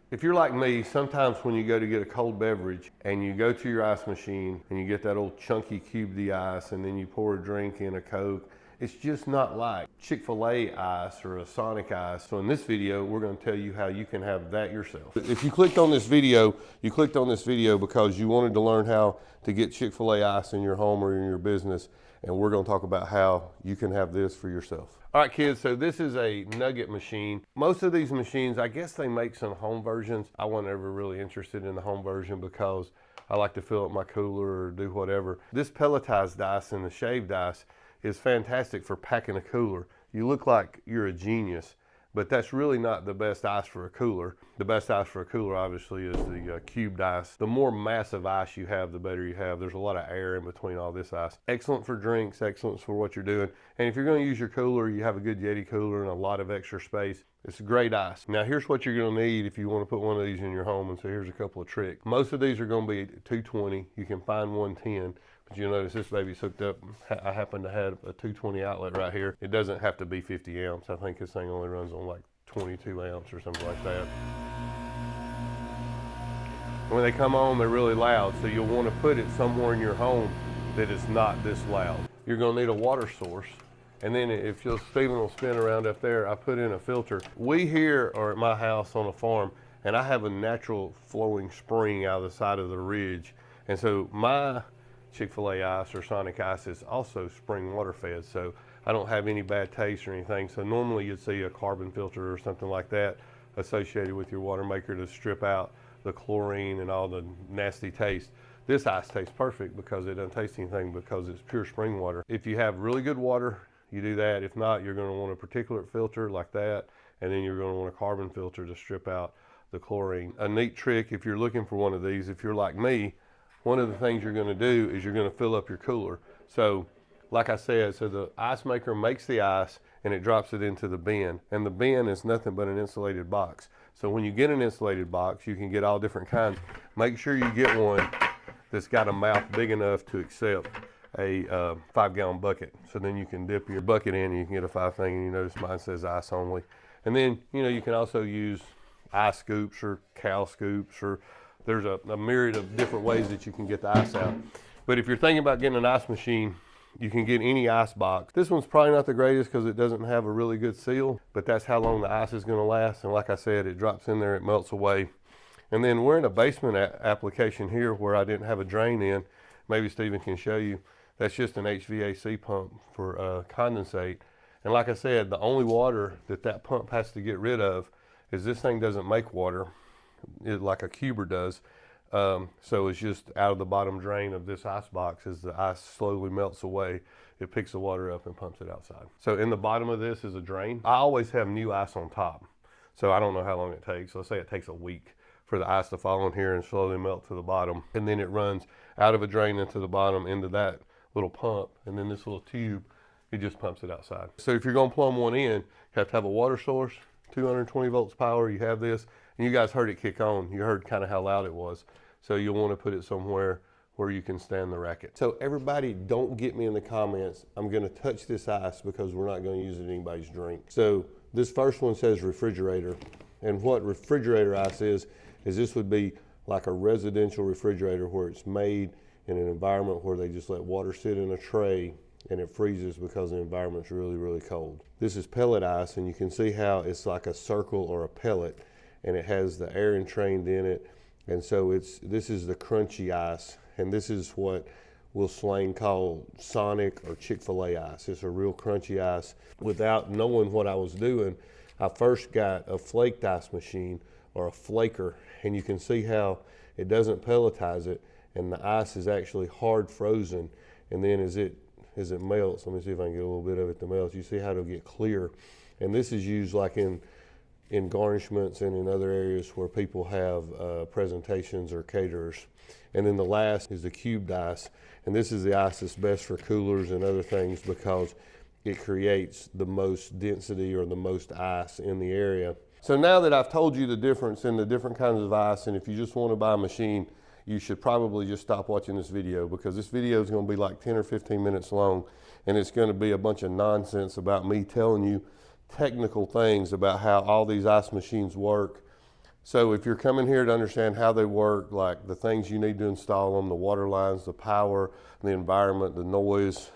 If you're like me, sometimes when you go to get a cold beverage and you go to your ice machine and you get that old chunky cube D ice and then you pour a drink in a Coke, it's just not like Chick-fil-A ice or a Sonic ice. So in this video, we're gonna tell you how you can have that yourself. If you clicked on this video, you clicked on this video because you wanted to learn how to get Chick-fil-A ice in your home or in your business. And we're gonna talk about how you can have this for yourself. All right, kids, so this is a nugget machine. Most of these machines, I guess they make some home versions. I wasn't ever really interested in the home version because I like to fill up my cooler or do whatever. This pelletized ice and the shaved ice is fantastic for packing a cooler. You look like you're a genius, but that's really not the best ice for a cooler. The best ice for a cooler, obviously, is the cubed ice. The more massive ice you have, the better you have. There's a lot of air in between all this ice. Excellent for drinks, excellent for what you're doing. And if you're gonna use your cooler, you have a good Yeti cooler and a lot of extra space, it's a great ice. Now, here's what you're gonna need if you wanna put one of these in your home, and so here's a couple of tricks. Most of these are gonna be 220. You can find 110. But you'll notice this baby's hooked up. I happen to have a 220 outlet right here. It doesn't have to be 50 amps. I think this thing only runs on like 22 amps or something like that. When they come on, they're really loud, so you'll want to put it somewhere in your home that is not this loud. You're gonna need a water source. And then if Stephen will spin around up there, I put in a filter. We here are at my house on a farm, and I have a natural flowing spring out of the side of the ridge. And so my Chick-fil-A ice or Sonic ice is also spring water fed, so I don't have any bad taste or anything. So normally you'd see a carbon filter or something like that associated with your water maker to strip out the chlorine and all the nasty taste. This ice tastes perfect because it doesn't taste anything because it's pure spring water. If you have really good water, you do that. If not, you're going to want a particulate filter like that, and then you're going to want a carbon filter to strip out the chlorine. A neat trick if you're looking for one of these, if you're like me, one of the things you're going to do is you're going to fill up your cooler. So like I said, so the ice maker makes the ice and it drops it into the bin. And the bin is nothing but an insulated box. So when you get an insulated box, you can get all different kinds. Make sure you get one that's got a mouth big enough to accept a 5-gallon bucket. So then you can dip your bucket in and you can get a 5 thing, and you notice mine says ice only. And then, you can also use ice scoops or cow scoops, or there's a myriad of different ways that you can get the ice out. But if you're thinking about getting an ice machine, you can get any ice box. This one's probably not the greatest because it doesn't have a really good seal, but that's how long the ice is going to last. And like I said, it drops in there, it melts away. And then we're in a basement application here where I didn't have a drain in. Maybe Stephen can show you. That's just an HVAC pump for condensate. And like I said, the only water that pump has to get rid of is this thing doesn't make water. Like a cuber does. So it's just out of the bottom drain of this ice box. As the ice slowly melts away, it picks the water up and pumps it outside. So in the bottom of this is a drain. I always have new ice on top. So I don't know how long it takes. Let's say it takes a week for the ice to fall in here and slowly melt to the bottom. And then it runs out of a drain into the bottom into that little pump. And then this little tube, it just pumps it outside. So if you're gonna plumb one in, you have to have a water source, 220 volts power, you have this. And you guys heard it kick on. You heard kind of how loud it was. So you'll want to put it somewhere where you can stand the racket. So everybody, don't get me in the comments. I'm going to touch this ice because we're not going to use it in anybody's drink. So this first one says refrigerator. And what refrigerator ice is this would be like a residential refrigerator where it's made in an environment where they just let water sit in a tray and it freezes because the environment's really, really cold. This is pellet ice, and you can see how it's like a circle or a pellet, and it has the air entrained in it. And so this is the crunchy ice, and this is what we'll slang call Sonic or Chick-fil-A ice. It's a real crunchy ice. Without knowing what I was doing, I first got a flaked ice machine or a flaker, and you can see how it doesn't pelletize it, and the ice is actually hard frozen. And then as it melts, let me see if I can get a little bit of it to melt. You see how it'll get clear. And this is used like in garnishments and in other areas where people have presentations or caterers. And then the last is the cubed ice. And this is the ice that's best for coolers and other things because it creates the most density or the most ice in the area. So now that I've told you the difference in the different kinds of ice, and if you just want to buy a machine, you should probably just stop watching this video, because this video is going to be like 10 or 15 minutes long, and it's going to be a bunch of nonsense about me telling you technical things about how all these ice machines work, So if you're coming here to understand how they work, like the things you need to install them, the water lines, the power, the environment, the noise,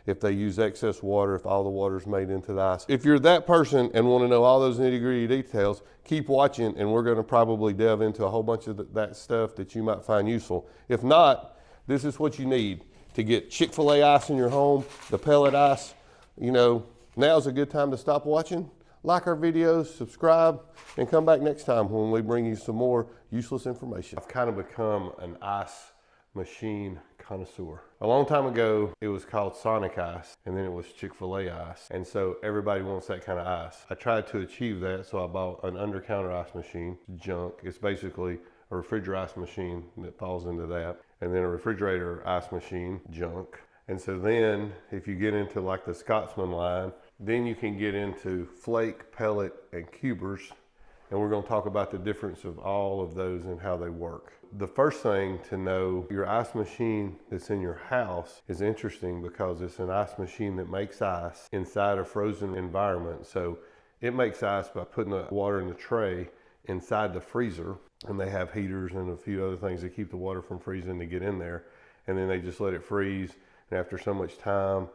if they use excess water, if all the water is made into the ice. If you're that person and want to know all those nitty-gritty details, keep watching, and we're going to probably delve into a whole bunch of that stuff that you might find useful. If not, this is what you need to get Chick-fil-A ice in your home, the pellet ice. You know, now's a good time to stop watching, like our videos, subscribe, and come back next time when we bring you some more useless information. I've kind of become an ice machine connoisseur. A long time ago, it was called Sonic Ice, and then it was Chick-fil-A Ice. And so everybody wants that kind of ice. I tried to achieve that, so I bought an under-counter ice machine, junk. It's basically a refrigerator ice machine that falls into that, and then a refrigerator ice machine, junk. And so then if you get into like the Scotsman line, then you can get into flake, pellet, and cubers. And we're going to talk about the difference of all of those and how they work. The first thing to know, your ice machine that's in your house is interesting because it's an ice machine that makes ice inside a frozen environment. So it makes ice by putting the water in the tray inside the freezer, and they have heaters and a few other things that keep the water from freezing to get in there. And then they just let it freeze. And after so much time,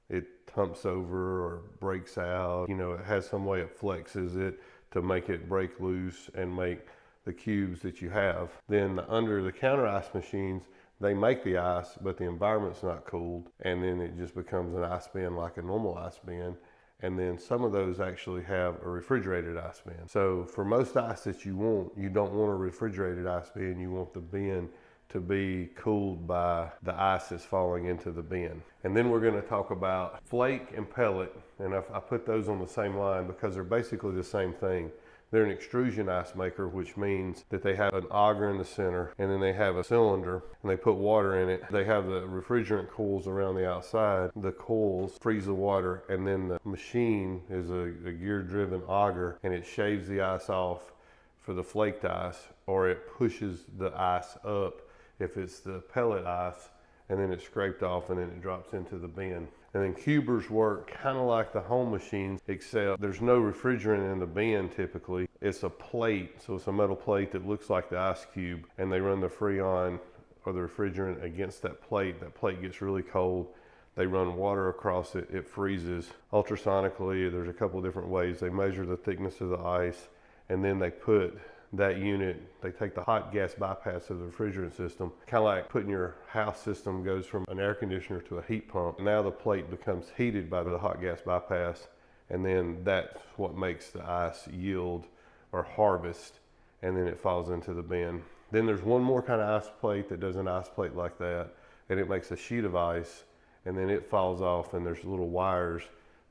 it humps over or breaks out. You know, it has some way it flexes it to make it break loose and make the cubes that you have. Then under the counter ice machines, they make the ice, but the environment's not cooled. And then it just becomes an ice bin like a normal ice bin. And then some of those actually have a refrigerated ice bin. So for most ice that you want, you don't want a refrigerated ice bin. You want the bin to be cooled by the ice that's falling into the bin. And then we're going to talk about flake and pellet, and I put those on the same line because they're basically the same thing. They're an extrusion ice maker, which means that they have an auger in the center, and then they have a cylinder, and they put water in it. They have the refrigerant coils around the outside. The coils freeze the water, and then the machine is a gear-driven auger, and it shaves the ice off for the flaked ice, or it pushes the ice up if it's the pellet ice, and then it's scraped off and then it drops into the bin. And then cubers work kind of like the home machines, except there's no refrigerant in the bin typically. It's a plate, so it's a metal plate that looks like the ice cube, and they run the Freon or the refrigerant against that plate. That plate gets really cold. They run water across it, it freezes. Ultrasonically, there's a couple different ways. They measure the thickness of the ice, and then they put that unit, they take the hot gas bypass of the refrigerant system, kind of like putting your house system goes from an air conditioner to a heat pump. Now the plate becomes heated by the hot gas bypass, and then that's what makes the ice yield or harvest, and then it falls into the bin. Then there's one more kind of ice plate that does an ice plate like that, and it makes a sheet of ice, and then it falls off, and there's little wires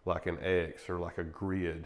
like an X or like a grid.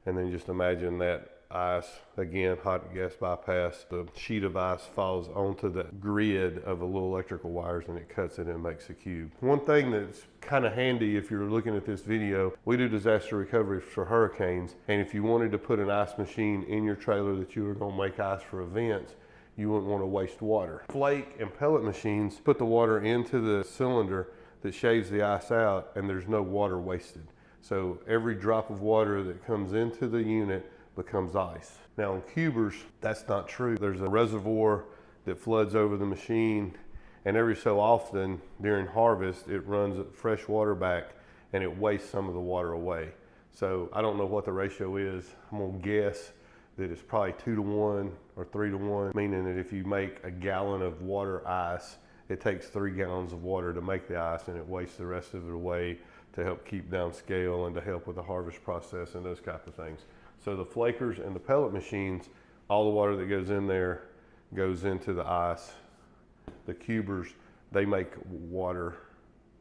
And then just imagine that ice, again, hot gas bypass, the sheet of ice falls onto the grid of the little electrical wires, and it cuts it and makes a cube. One thing that's kind of handy if you're looking at this video, we do disaster recovery for hurricanes, and if you wanted to put an ice machine in your trailer that you were going to make ice for events, you wouldn't want to waste water. Flake and pellet machines put the water into the cylinder that shaves the ice out, and there's no water wasted. So every drop of water that comes into the unit becomes ice. Now in cubers, that's not true. There's a reservoir that floods over the machine, and every so often during harvest, it runs fresh water back and it wastes some of the water away. So I don't know what the ratio is. I'm gonna guess that it's probably 2 to 1 or 3 to 1, meaning that if you make a gallon of water ice, it takes 3 gallons of water to make the ice, and it wastes the rest of it away to help keep down scale and to help with the harvest process and those type of things. So the flakers and the pellet machines, all the water that goes in there goes into the ice. The cubers, they make water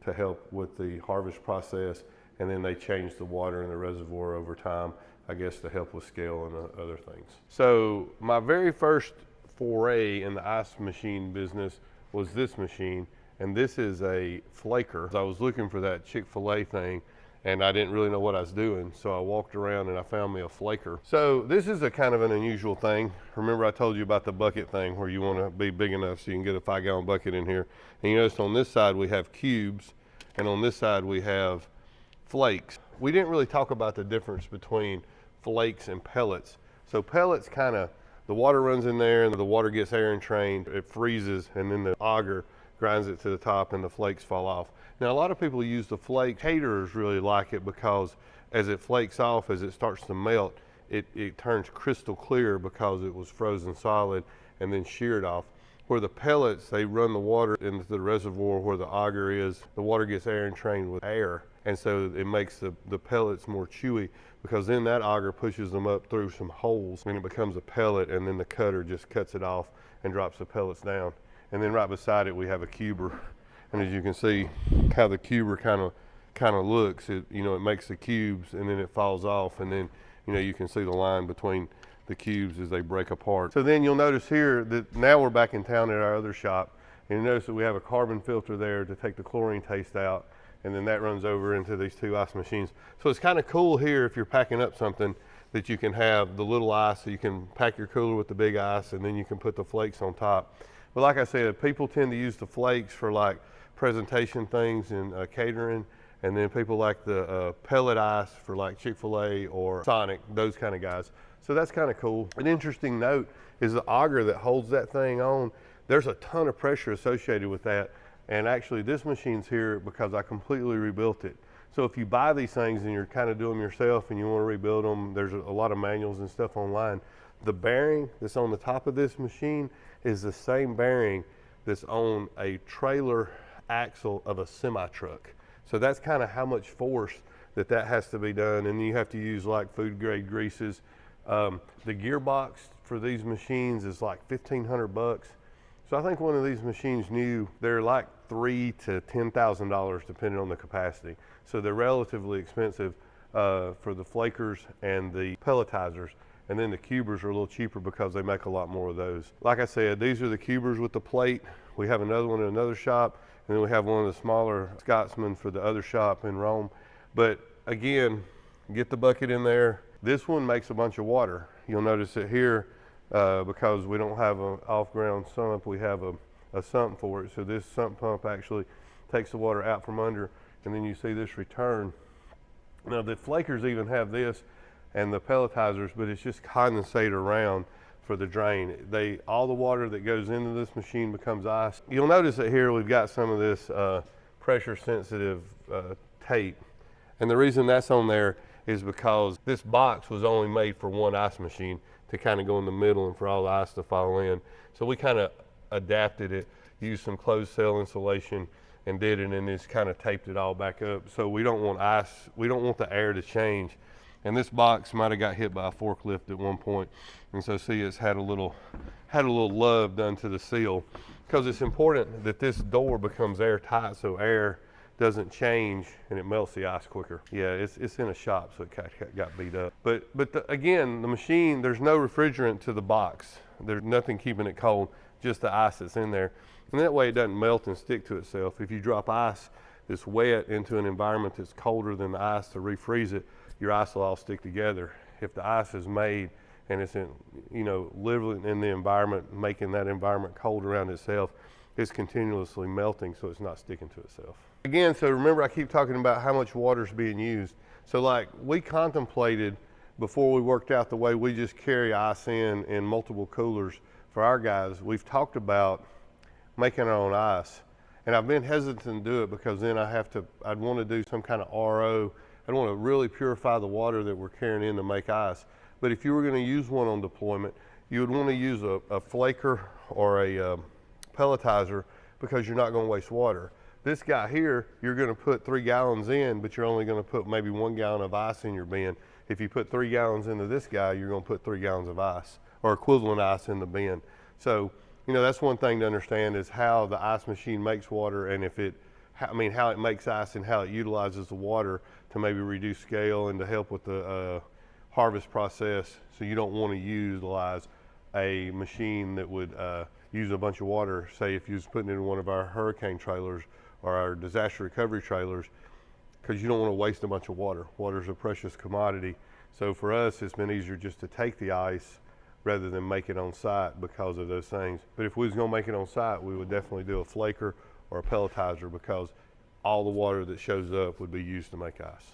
to help with the harvest process, and then they change the water in the reservoir over time, I guess to help with scale and other things. So my very first foray in the ice machine business was this machine, and this is a flaker. I was looking for that Chick-fil-A thing, and I didn't really know what I was doing, so I walked around and I found me a flaker. So this is a kind of an unusual thing. Remember I told you about the bucket thing where you want to be big enough so you can get a 5-gallon bucket in here. And you notice on this side we have cubes, and on this side we have flakes. We didn't really talk about the difference between flakes and pellets. So pellets kind of The water runs in there and the water gets air entrained, it freezes, and then the auger grinds it to the top and the flakes fall off. Now a lot of people use the flake. Caterers really like it because as it flakes off, as it starts to melt, it turns crystal clear because it was frozen solid and then sheared off. Where the pellets, they run the water into the reservoir where the auger is. The water gets air entrained with air, and so it makes the pellets more chewy, because then that auger pushes them up through some holes and it becomes a pellet, and then the cutter just cuts it off and drops the pellets down. And then right beside it we have a cuber, and as you can see how the cuber kind of looks, it makes the cubes and then it falls off, and then you can see the line between the cubes as they break apart. So then you'll notice here that now we're back in town at our other shop, and you notice that we have a carbon filter there to take the chlorine taste out, and then that runs over into these two ice machines. So it's kind of cool here if you're packing up something that you can have the little ice, so you can pack your cooler with the big ice, and then you can put the flakes on top. But like I said, people tend to use the flakes for like presentation things and catering, and then people like the pellet ice for like Chick-fil-A or Sonic, those kind of guys. So that's kind of cool. An interesting note is the auger that holds that thing on. There's a ton of pressure associated with that. And actually this machine's here because I completely rebuilt it. So if you buy these things and you're kind of doing them yourself and you want to rebuild them, there's a lot of manuals and stuff online. The bearing that's on the top of this machine is the same bearing that's on a trailer axle of a semi-truck. So that's kind of how much force that has to be done. And you have to use like food grade greases. The gearbox for these machines is like $1,500. So I think one of these machines new, they're like $3,000 to $10,000 depending on the capacity. So they're relatively expensive for the flakers and the pelletizers. And then the cubers are a little cheaper because they make a lot more of those. Like I said, these are the cubers with the plate. We have another one in another shop, and then we have one of the smaller Scotsman for the other shop in Rome. But again, get the bucket in there. This one makes a bunch of water. You'll notice it here because we don't have an off-ground sump, we have a sump for it. So this sump pump actually takes the water out from under, and then you see this return. Now the flakers even have this and the pelletizers, but it's just condensate around for the drain. All the water that goes into this machine becomes ice. You'll notice that here we've got some of this pressure sensitive tape. And the reason that's on there is because this box was only made for one ice machine to kind of go in the middle and for all the ice to fall in. So we kind of adapted it, used some closed cell insulation and did it, and just kind of taped it all back up. So we don't want ice, we don't want the air to change. And this box might have got hit by a forklift at one point. And so see, it's had a little love done to the seal, because it's important that this door becomes airtight so air doesn't change and it melts the ice quicker. Yeah, it's in a shop, so it got beat up. But again, the machine, there's no refrigerant to the box. There's nothing keeping it cold, just the ice that's in there. And that way it doesn't melt and stick to itself. If you drop ice that's wet into an environment that's colder than the ice to refreeze it, your ice will all stick together. If the ice is made and it's living in the environment, making that environment cold around itself, it's continuously melting, so it's not sticking to itself. Again, so remember I keep talking about how much water is being used. So like we contemplated before we worked out the way we just carry ice in multiple coolers for our guys, we've talked about making our own ice. And I've been hesitant to do it because then I'd want to do some kind of RO. I'd want to really purify the water that we're carrying in to make ice. But if you were going to use one on deployment, you would want to use a flaker or a pelletizer, because you're not going to waste water. This guy here, you're going to put 3 gallons in, but you're only going to put maybe 1 gallon of ice in your bin. If you put 3 gallons into this guy, you're going to put 3 gallons of ice or equivalent ice in the bin. So, that's one thing to understand, is how the ice machine makes water, and how it makes ice and how it utilizes the water to maybe reduce scale and to help with the harvest process. So you don't want to utilize a machine that would use a bunch of water. Say if you was putting it in one of our hurricane trailers or our disaster recovery trailers, because you don't want to waste a bunch of water. Water is a precious commodity. So for us, it's been easier just to take the ice rather than make it on site because of those things. But if we was going to make it on site, we would definitely do a flaker or a pelletizer, because all the water that shows up would be used to make ice.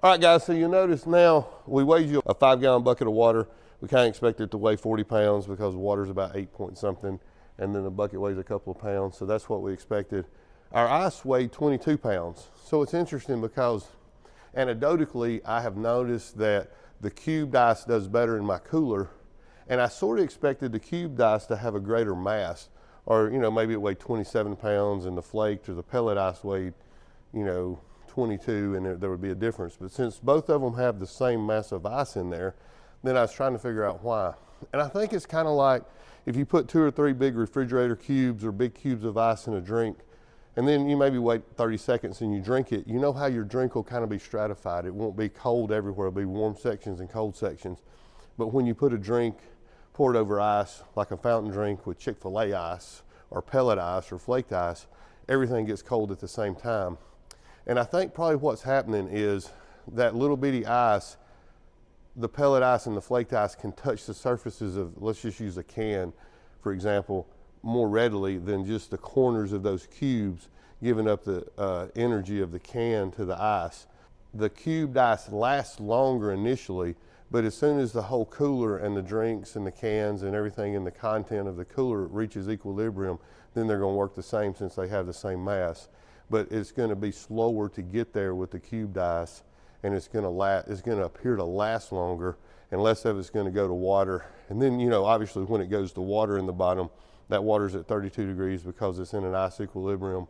All right, guys, so you'll notice now we weighed you a 5-gallon bucket of water. We kind of expect it to weigh 40 pounds because water's about 8 point something, and then the bucket weighs a couple of pounds, so that's what we expected. Our ice weighed 22 pounds. So it's interesting because anecdotally, I have noticed that the cubed ice does better in my cooler, and I sort of expected the cubed ice to have a greater mass, or maybe it weighed 27 pounds and the flaked or the pellet ice weighed 22, and there would be a difference. But since both of them have the same mass of ice in there, then I was trying to figure out why. And I think it's kind of like if you put 2 or 3 big refrigerator cubes or big cubes of ice in a drink, and then you maybe wait 30 seconds and you drink it, you know how your drink will kind of be stratified. It won't be cold everywhere. It'll be warm sections and cold sections. But when you put a drink, pour it over ice, like a fountain drink with Chick-fil-A ice or pellet ice or flaked ice, everything gets cold at the same time. And I think probably what's happening is that little bitty ice, the pellet ice and the flaked ice can touch the surfaces of, let's just use a can, for example, more readily than just the corners of those cubes, giving up the energy of the can to the ice. The cubed ice lasts longer initially, but as soon as the whole cooler and the drinks and the cans and everything in the content of the cooler reaches equilibrium, then they're going to work the same since they have the same mass. But it's going to be slower to get there with the cubed ice, and it's going to appear to last longer, and less of it's going to go to water. And then, obviously when it goes to water in the bottom, that water's at 32 degrees because it's in an ice equilibrium,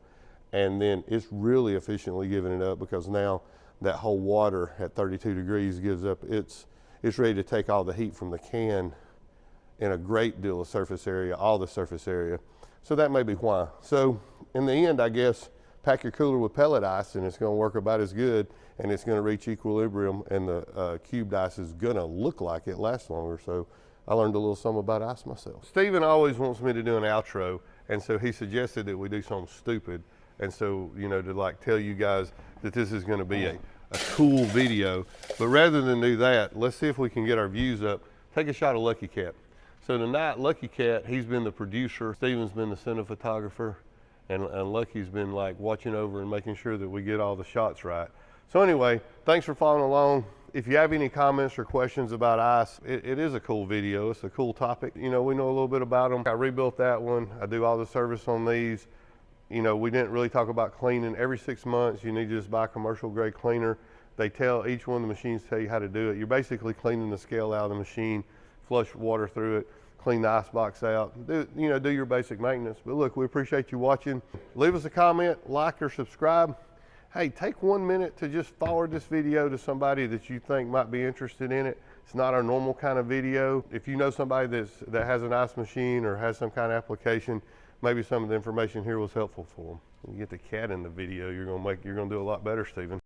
and then it's really efficiently giving it up because now that whole water at 32 degrees gives up, it's ready to take all the heat from the can in a great deal of surface area, all the surface area. So that may be why. So in the end, I guess, pack your cooler with pellet ice and it's going to work about as good, and it's going to reach equilibrium, and the cubed ice is going to look like it lasts longer. So I learned a little something about ice myself. Steven always wants me to do an outro, and so he suggested that we do something stupid. And so, to like tell you guys that this is going to be a cool video. But rather than do that, let's see if we can get our views up. Take a shot of Lucky Cat. So tonight, Lucky Cat, he's been the producer. Steven's been the cinematographer, and Lucky's been like watching over and making sure that we get all the shots right. So anyway, thanks for following along. If you have any comments or questions about ice, it is a cool video. It's a cool topic. We know a little bit about them. I rebuilt that one. I do all the service on these. We didn't really talk about cleaning. Every 6 months, you need to just buy a commercial grade cleaner. They tell, each one of the machines tell you how to do it. You're basically cleaning the scale out of the machine, flush water through it, clean the ice box out, do your basic maintenance. But look, we appreciate you watching. Leave us a comment, like or subscribe. Hey, take 1 minute to just forward this video to somebody that you think might be interested in it. It's not our normal kind of video. If you know somebody that has an ice machine or has some kind of application, maybe some of the information here was helpful for them. You get the cat in the video, you're gonna do a lot better, Steven.